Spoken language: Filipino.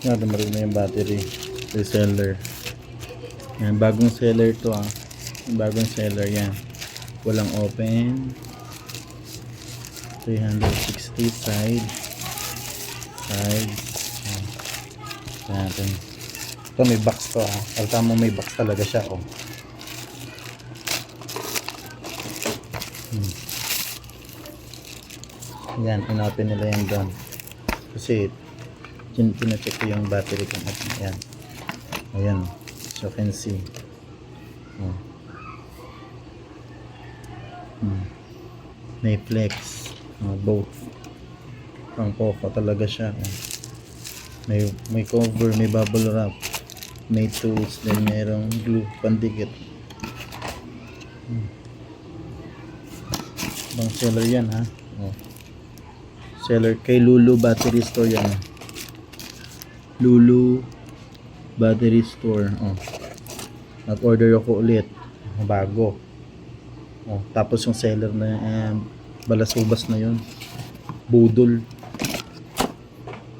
Dumarig na yung battery. Reseller. Yan, bagong seller to yung bagong seller yan. Walang open. 360 side. Yan natin. Ito may box to Alta mo may box talaga siya Yan, in-open nila yan doon. Kasi pinacheck ko yung battery kung open. Yan. Ayan. So you can see. May flex. Both. Pang Poco talaga siya. May cover, may bubble wrap. May tools, then merong glue, pandikit. Bang seller yan Seller kay Lulu Battery Store yan. Lulu Battery Store. Nag-order ako ulit. Bago. Tapos yung seller na balasubas na yun. Budol.